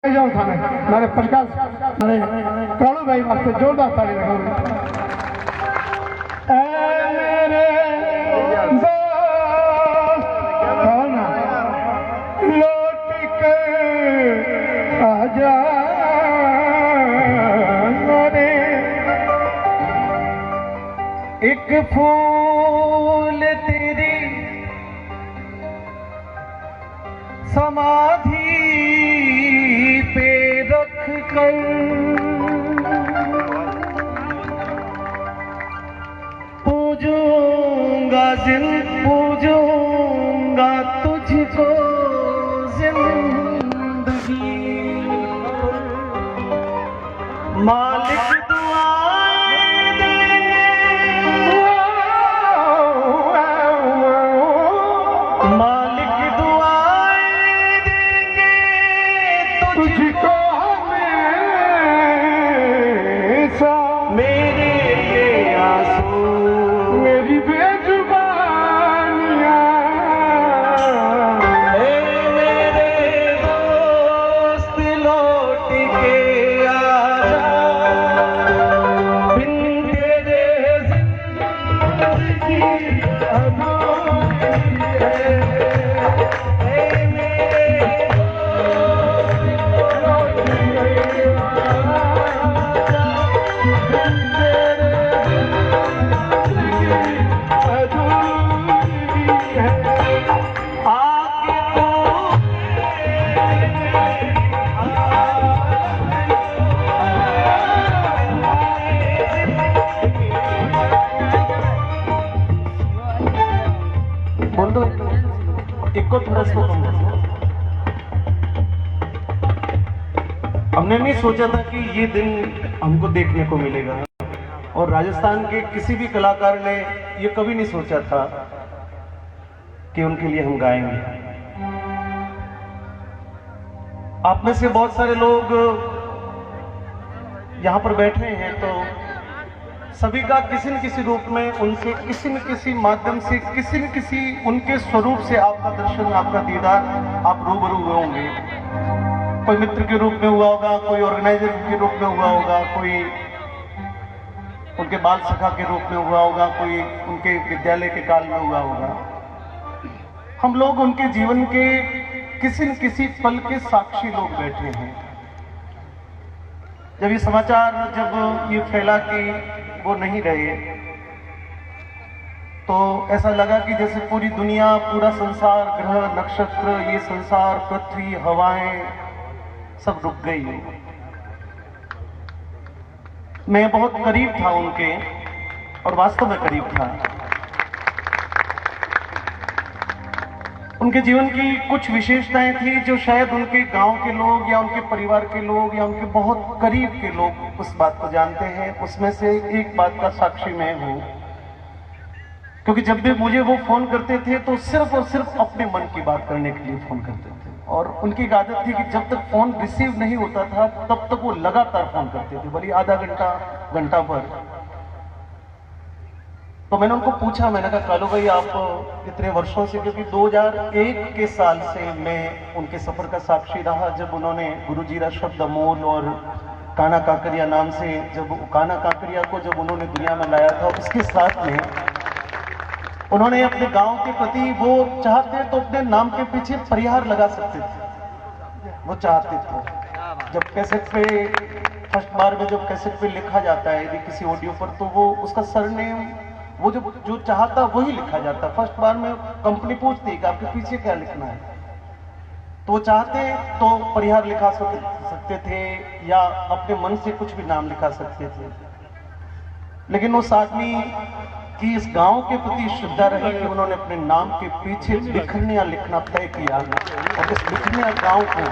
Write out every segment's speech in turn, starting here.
मारे प्रकाश मारे कालू भाई वास्ते जोरदार ताली लगाओ। मेरे लौट कर आजा मेरे, एक फूल तेरी समाधि पे रख कर पूजूंगा पूजूंगा तुझको जिंदगी। मालिक दुआएं देंगे, मालिक दुआएं देंगे तुझको हमेशा। मेरे ये आंसू मेरी बेजुबानियां, मेरे दोस्त लौट के आजा, बिन तेरे जिंदगी अधूरी है। को थोड़ा सा कम। हमने नहीं सोचा था कि ये दिन हमको देखने को मिलेगा, और राजस्थान के किसी भी कलाकार ने ये कभी नहीं सोचा था कि उनके लिए हम गाएंगे। आप में से बहुत सारे लोग यहां पर बैठे हैं, तो सभी का किसी न किसी रूप में उनसे किसी न किसी माध्यम से किसी न किसी उनके स्वरूप से आपका दर्शन, आपका दीदार आप रूबरू हुए होंगे। कोई मित्र के रूप में हुआ होगा, कोई ऑर्गेनाइजर के रूप में हुआ होगा, कोई उनके बाल सखा के रूप में हुआ होगा, कोई उनके विद्यालय के काल में हुआ होगा। हम लोग उनके जीवन के किसी न किसी पल के साक्षी लोग बैठे हैं। जब ये समाचार जब ये फैला कि वो नहीं रहे, तो ऐसा लगा कि जैसे पूरी दुनिया, पूरा संसार, ग्रह, नक्षत्र, ये संसार, पृथ्वी, हवाएं सब रुक गई। मैं बहुत करीब था उनके, और वास्तव में करीब था। उनके जीवन की कुछ विशेषताएं थी जो शायद उनके गांव के लोग या उनके परिवार के लोग या उनके बहुत करीब के लोग उस बात को जानते हैं। उसमें से एक बात का साक्षी मैं हूं, क्योंकि जब भी मुझे वो फोन करते थे तो सिर्फ और सिर्फ अपने मन की बात करने के लिए फोन करते थे, और उनकी एक आदत थी कि जब तक फोन रिसीव नहीं होता था तब तक वो लगातार फोन करते थे, भले आधा घंटा, घंटा भर। तो मैंने उनको पूछा, मैंने कहा कालू भाई आप इतने वर्षों से, क्योंकि 2001 के साल से मैं उनके सफर का साक्षी रहा, जब उन्होंने गुरुजीरा शब्द अमोल और काना काकरिया नाम से, जब काना काकरिया को जब उन्होंने दुनिया में लाया था, उसके साथ में उन्होंने अपने गांव के प्रति, वो चाहते तो अपने नाम के पीछे परिहार लगा सकते थे, वो चाहते थे। जब कैसेट पे फर्स्ट बार में जब कैसेट पे लिखा जाता है यदि किसी ऑडियो पर, तो वो उसका सरनेम, वो जो चाहता वही लिखा जाता। फर्स्ट बार में कंपनी पूछती कि आपके पीछे क्या लिखना है, तो वो चाहते तो परिहार लिखा सकते थे या अपने मन से कुछ भी नाम लिखा सकते थे। लेकिन उस आदमी की इस गांव के प्रति श्रद्धा रही कि उन्होंने अपने नाम के पीछे लिखने या लिखना तय किया, और इस लिखने गांव को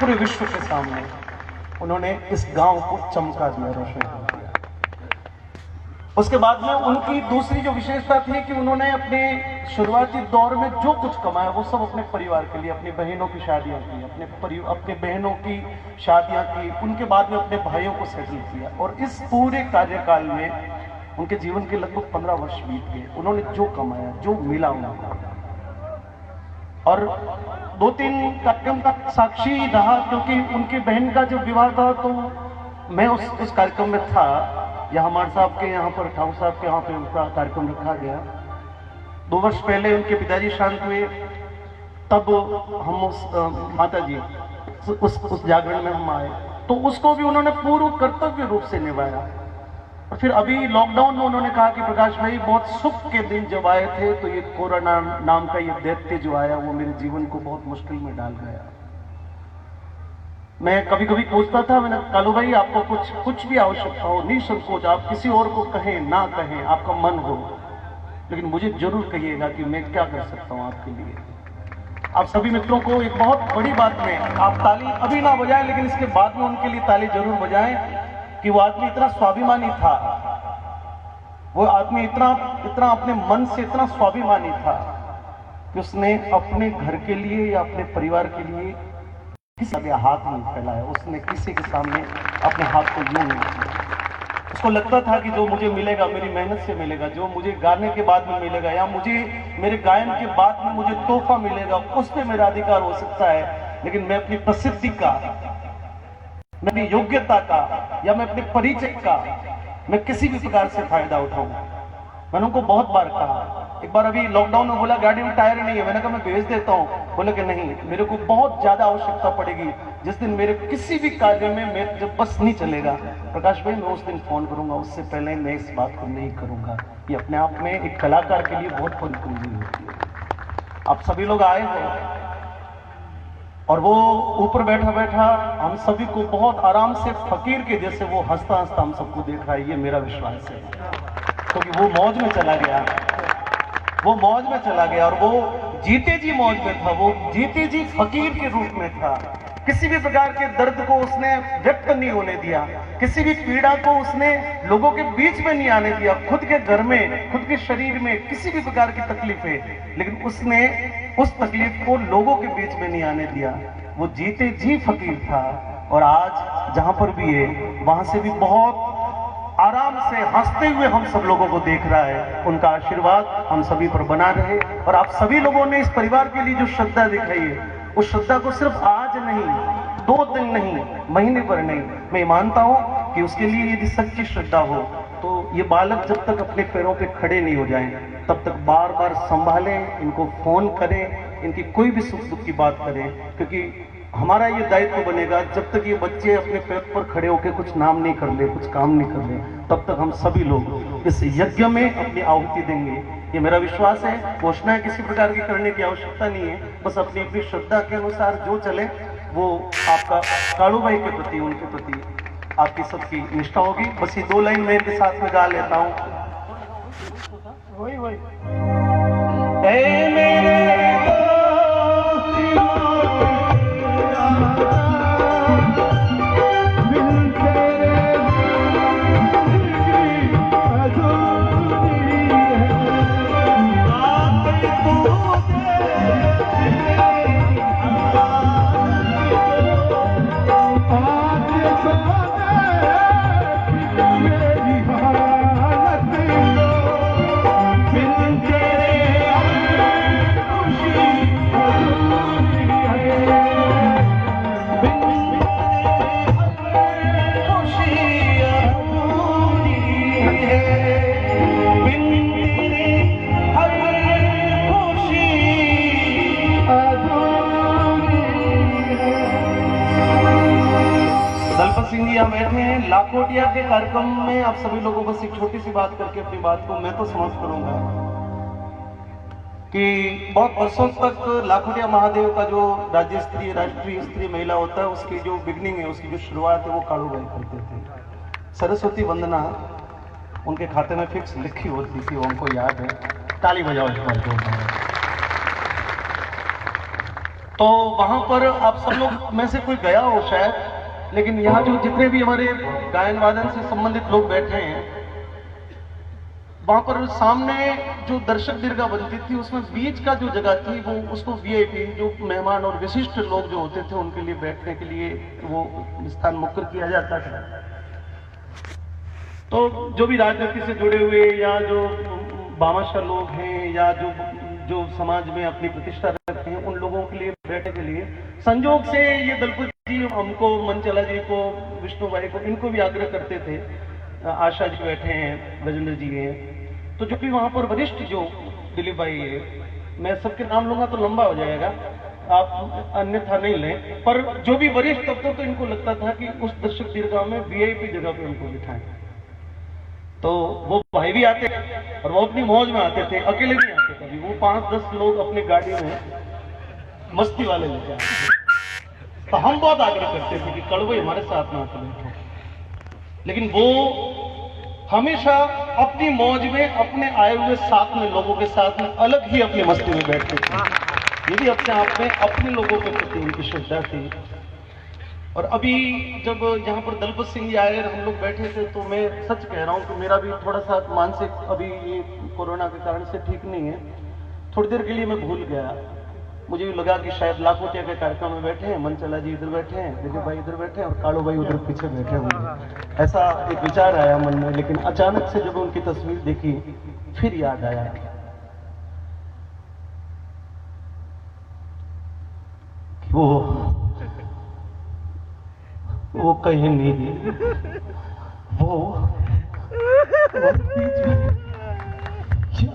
पूरे विश्व के सामने उन्होंने इस गांव को चमका दिया, रोशन किया। उसके बाद में उनकी दूसरी जो विशेषता थी कि उन्होंने अपने शुरुआती दौर में जो कुछ कमाया वो सब अपने परिवार के लिए, अपनी बहनों की शादियां की, अपने बहनों की शादियां की, उनके बाद में अपने भाइयों को सेटल किया। और इस पूरे कार्यकाल में उनके जीवन के लगभग 15 वर्ष बीत गए। उन्होंने जो कमाया, जो मिला उनको, और 2-3 कार्यक्रम का साक्षी रहा, क्योंकि उनकी बहन का जब विवाह था तो मैं उस कार्यक्रम में था। या हमारे साहब के यहाँ पर, ठाकुर साहब के यहाँ पे उनका कार्यक्रम रखा गया। 2 वर्ष पहले उनके पिताजी शांत हुए, तब हम उस माता जी उस जागरण में हम आए, तो उसको भी उन्होंने पूर्ण कर्तव्य रूप से निभाया। और फिर अभी लॉकडाउन में उन्होंने कहा कि प्रकाश भाई, बहुत सुख के दिन जब आए थे तो ये कोरोना नाम का ये दैत्य जो आया वो मेरे जीवन को बहुत मुश्किल में डाल गया। मैं कभी कभी पूछता था, मैंने कालू भाई आपको कुछ भी आवश्यकता हो, निसंकोच आप किसी और को कहें ना कहें, आपका मन हो, लेकिन मुझे जरूर कहिएगा कि मैं क्या कर सकता हूं आपके लिए। आप सभी मित्रों को एक बहुत बड़ी बात में, आप ताली अभी ना बजाएं, लेकिन इसके बाद में उनके लिए ताली जरूर बजाएं कि वो आदमी इतना स्वाभिमानी था, वो आदमी इतना अपने मन से इतना स्वाभिमानी था कि उसने अपने घर के लिए या अपने परिवार के लिए किसी का हाथ नहीं फैलाया। उसने किसी के सामने अपने हाथ को यूं नहीं किया। उसको लगता था कि जो मुझे मिलेगा मेरी मेहनत से मिलेगा, जो मुझे गाने के बाद में मिलेगा या मुझे मेरे गायन के बाद में मुझे तोहफा मिलेगा, उस पर मेरा अधिकार हो सकता है, लेकिन मैं अपनी प्रसिद्धि का, मैं अपनी योग्यता का या मैं अपने परिचय का मैं किसी भी प्रकार से फायदा उठाऊं। मैंने उनको बहुत बार कहा। एक बार अभी लॉकडाउन में बोला गाड़ी में टायर नहीं है, मैंने कहा मैं भेज देता हूं। बोले कि नहीं, मेरे को बहुत ज्यादा आवश्यकता पड़ेगी, जिस दिन मेरे किसी भी कार्य में मेरे जब बस नहीं चलेगा, प्रकाश भाई मैं उस दिन फोन करूंगा, उससे पहले मैं इस बात को नहीं करूंगा। ये अपने आप में एक कलाकार के लिए बहुत बड़ी कुंजी होती है। आप सभी लोग आए हो और वो ऊपर बैठा बैठा हम सभी को बहुत आराम से फकीर के जैसे वो हंसता हंसता हम सबको देख रहा है। ये मेरा विश्वास है, क्योंकि वो मौज में चला गया, वो मौज में चला गया और वो जीते जी मौज में था, वो जीते जी फकीर के रूप में था। किसी भी प्रकार के दर्द को उसने व्यक्त नहीं होने दिया, किसी भी पीड़ा को उसने लोगों के बीच में नहीं आने दिया। खुद के घर में, खुद के शरीर में किसी भी प्रकार की तकलीफ है, लेकिन उसने उस तकलीफ को लोगों के बीच में नहीं आने दिया। वो जीते जी फकीर था और आज जहां पर भी है वहां से भी बहुत आराम से हंसते हुए हम सब लोगों को देख रहा है। उनका आशीर्वाद हम सभी पर बना रहे। और आप सभी लोगों ने इस परिवार के लिए जो श्रद्धा दिखाई है, उस श्रद्धा को सिर्फ आज नहीं, 2 दिन नहीं, महीने पर नहीं, मैं मानता हूं कि उसके लिए यदि सच्ची श्रद्धा हो तो ये बालक जब तक अपने पैरों पे खड़े नहीं हो जाएं, तब तक बार बार संभालें, इनको फोन करें, इनकी कोई भी सुख दुख की बात करें, क्योंकि हमारा ये दायित्व बनेगा जब तक ये बच्चे अपने पैर पर खड़े होकर कुछ नाम नहीं कर ले, कुछ काम नहीं कर ले, तब तक हम सभी लोग इस यज्ञ में अपनी आहुति देंगे। ये मेरा विश्वास है। घोषणाएं किसी प्रकार की करने की आवश्यकता नहीं है, बस अपनी अपनी श्रद्धा के अनुसार जो चले वो आपका कालू भाई के प्रति, उनके प्रति आपकी सबकी निष्ठा होगी। बस ये 2 लाइन मैं इनके साथ में गा लेता हूँ। वही सिंह जी, हम बैठे हैं लाखोटिया के कार्यक्रम में। आप सभी लोगों को बस एक छोटी सी बात करके अपनी बात को मैं तो समाप्त करूंगा कि बहुत वर्षों तक लाखोटिया महादेव का जो राज्य स्तरीय, राष्ट्रीय स्तरीय मेला होता है, उसकी जो बिगनिंग है, उसकी जो शुरुआत है, वो कालू भाई करते थे। सरस्वती वंदना उनके खाते में फिक्स लिखी होती थी, वो हमको याद है। ताली बजाओ इस बार। तो वहां पर आप सब लोग में से कोई गया हो शायद, लेकिन यहाँ जो जितने भी हमारे गायन वादन से संबंधित लोग बैठे हैं, वहां पर सामने जो दर्शक दीर्घा बनती थी, उसमें बीच का जो जगह थी वो उसको वीआईपी, जो मेहमान और विशिष्ट लोग जो होते थे उनके लिए बैठने के लिए वो स्थान मुक्त किया जाता था। तो जो भी राजनीति से जुड़े हुए या जो भामाशाह लोग हैं या जो समाज में अपनी प्रतिष्ठा रखते हैं, उन लोगों के लिए बैठने के लिए। संजोग से ये दलपत जी हमको, मनचला जी को, विष्णु भाई को, इनको भी आग्रह करते थे। आशा जी बैठे हैं, गजेंद्र जी हैं, तो जो भी वहां पर वरिष्ठ जो दिलीप भाई है, मैं सबके नाम लूंगा तो लंबा हो जाएगा, आप अन्यथा नहीं लें, पर जो भी वरिष्ठ तब तो इनको लगता था कि उस दर्शक दीर्घा में वीआईपी जगह पे उनको बिठाएं। तो वो भाई भी आते और वो अपनी मौज में आते थे, अकेले नहीं आते कभी, वो 5-10 लोग अपनी गाड़ी में मस्ती वाले लेके आते थे। तो हम बहुत आग्रह करते थे कि कड़वई हमारे साथ में आकर बैठो, लेकिन वो हमेशा अपनी मौज में, अपने आए हुए साथ में लोगों के साथ में अलग ही अपनी मस्ती में बैठते थे। ये भी अपने आप में अपने लोगों के प्रति उनकी श्रद्धा थी। और अभी जब यहाँ पर दलपत सिंह जी आए और हम लोग बैठे थे, तो मैं सच कह रहा हूँ कि मेरा भी थोड़ा सा मानसिक अभी ये कोरोना के कारण से ठीक नहीं है। थोड़ी देर के लिए मैं भूल गया, मुझे भी लगा कि शायद लाखोटिया के कार्यक्रम में बैठे हैं, मनचला जी इधर बैठे हैं, दिलीप भाई इधर बैठे हैं और कालू भाई उधर पीछे बैठे हुए, ऐसा एक विचार आया मन में। लेकिन अचानक से जब उनकी तस्वीर देखी, फिर याद आया कि वो कहीं नहीं, वो बीच में जी